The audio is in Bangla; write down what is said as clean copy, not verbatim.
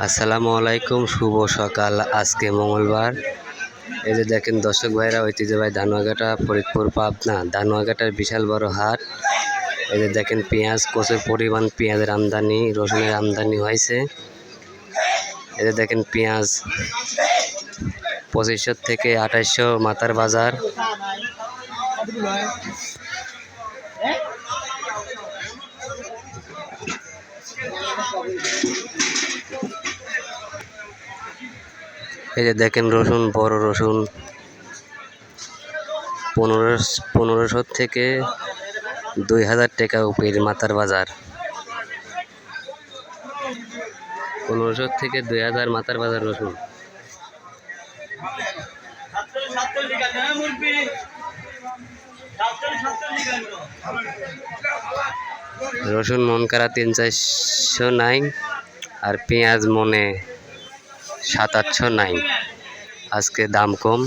আসসালামু আলাইকুম, শুভ সকাল। আজকে মঙ্গলবার। এই যে দেখেন দর্শক ভাইরা, ঐতিহ্যবাহী ধানুয়াঘাটা, ফরিদপুর, পাবনা। ধানুয়াঘাটার বিশাল বড় হাট। এই যে দেখেন পেঁয়াজ, প্রচুর পরিমাণ পেঁয়াজের আমদানি, রসুনের আমদানি হয়েছে। এই যে দেখেন পেঁয়াজ 2500 থেকে 2800 মাথার বাজার। এই যে দেখেন রসুন, বড় রসুন 1500 থেকে 2000 টাকা উপরে মাথার বাজার। 1500 থেকে 2000 মাথার বাজার রসুন। রসুন মন কারা 300-400 নাই, আর পেঁয়াজ মনে 700-800 নাই। আজকে দাম কম।